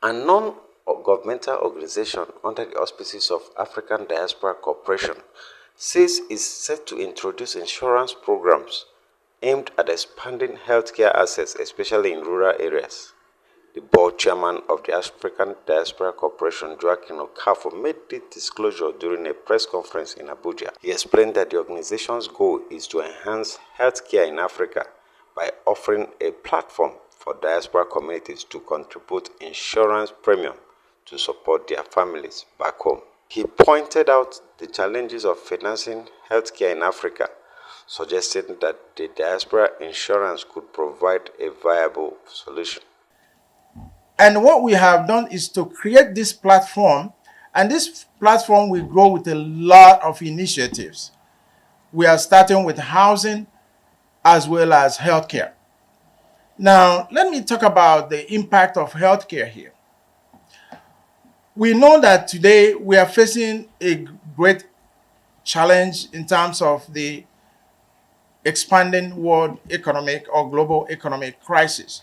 A non-governmental organization under the auspices of African Diaspora Corporation says it's set to introduce insurance programs aimed at expanding healthcare access, especially in rural areas. The board chairman of the African Diaspora Corporation, Joaquin Okafo, made this disclosure during a press conference in Abuja. He explained that the organization's goal is to enhance healthcare in Africa by offering a platform for diaspora communities to contribute insurance premium to support their families back home. He pointed out the challenges of financing healthcare in Africa, suggesting that the diaspora insurance could provide a viable solution. And what we have done is to create this platform, and this platform will grow with a lot of initiatives. We are starting with housing as well as healthcare. Now, let me talk about the impact of healthcare here. We know that today we are facing a great challenge in terms of the expanding world economic or global economic crisis.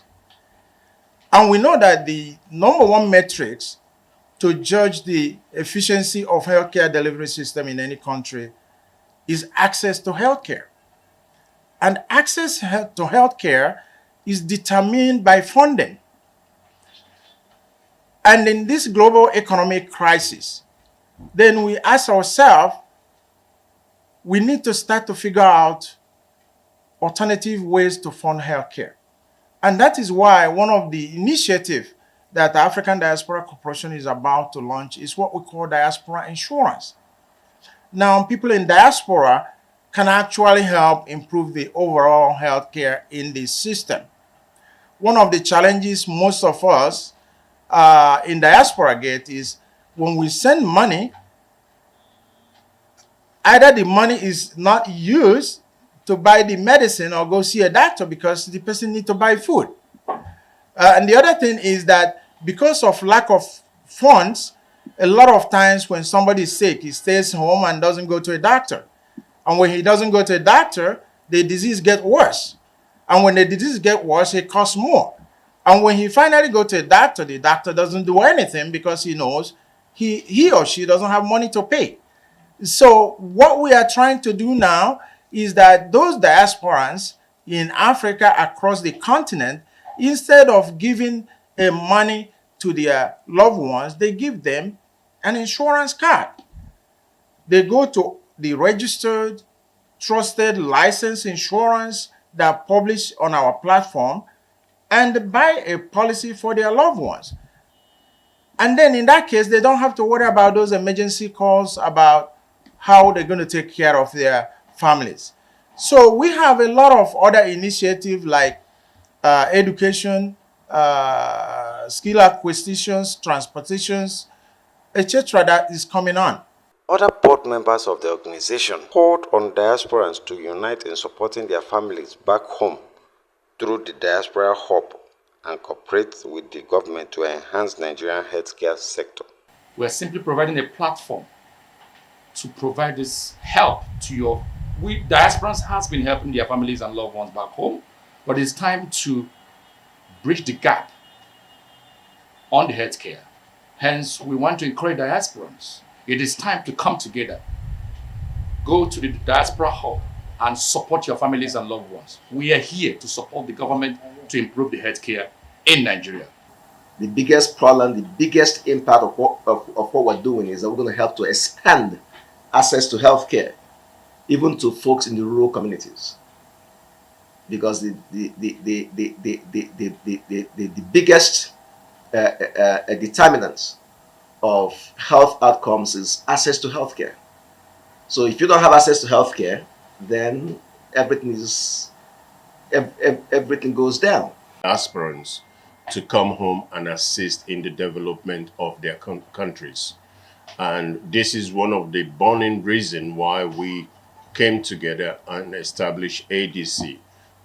And we know that the number one metrics to judge the efficiency of healthcare delivery system in any country is access to healthcare. And access to healthcare is determined by funding. And in this global economic crisis, then we ask ourselves, we need to start to figure out alternative ways to fund healthcare. And that is why one of the initiatives that the African Diaspora Corporation is about to launch is what we call diaspora insurance. Now, people in diaspora can actually help improve the overall healthcare in the system. One of the challenges most of us in diaspora get is when we send money, either the money is not used to buy the medicine or go see a doctor because the person needs to buy food. And the other thing is that because of lack of funds, a lot of times when somebody is sick, he stays home and doesn't go to a doctor. And when he doesn't go to a doctor, the disease gets worse. And when the disease gets worse, it costs more. And when he finally goes to a doctor, the doctor doesn't do anything because he knows he or she doesn't have money to pay. So what we are trying to do now is that those diasporans in Africa across the continent, instead of giving money to their loved ones, they give them an insurance card. They go to the registered, trusted, licensed insurance that publish on our platform and buy a policy for their loved ones. And then in that case, they don't have to worry about those emergency calls about how they're going to take care of their families. So we have a lot of other initiatives like education, skill acquisitions, transportations, etc. that is coming on. Other board members of the organization called on diasporans to unite in supporting their families back home through the Diaspora Hub and cooperate with the government to enhance Nigerian healthcare sector. We're simply providing a platform to provide this help to diasporans has been helping their families and loved ones back home, but it's time to bridge the gap on the healthcare. Hence, we want to encourage diasporans. It is time to come together. Go to the Diaspora Hub and support your families and loved ones. We are here to support the government to improve the healthcare in Nigeria. The biggest problem, the biggest impact of what we're doing is that we're going to help to expand access to healthcare, even to folks in the rural communities. Because the biggest determinants of health outcomes is access to healthcare. So if you don't have access to healthcare, then everything goes down. Aspirants to come home and assist in the development of their countries. And this is one of the burning reasons why we came together and established ADC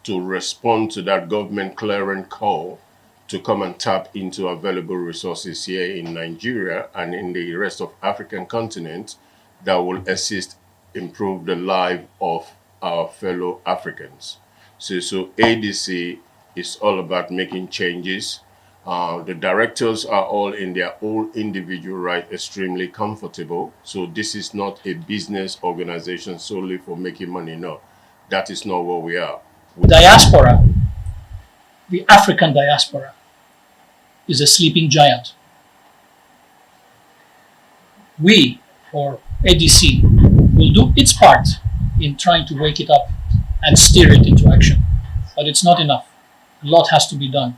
to respond to that government clearing call to come and tap into available resources here in Nigeria and in the rest of African continent that will assist improve the life of our fellow Africans. So ADC is all about making changes The directors are all in their own individual right, extremely comfortable. So this is not a business organization solely for making money. No, that is not what we are. Diaspora, the African diaspora, is a sleeping giant. We, or ADC, will do its part in trying to wake it up and steer it into action. But it's not enough. A lot has to be done.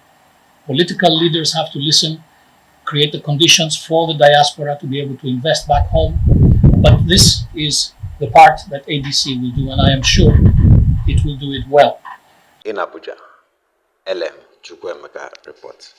Political leaders have to listen, create the conditions for the diaspora to be able to invest back home. But this is the part that ADC will do, and I am sure it will do it well. In Abuja, LM Chukwemeka reports.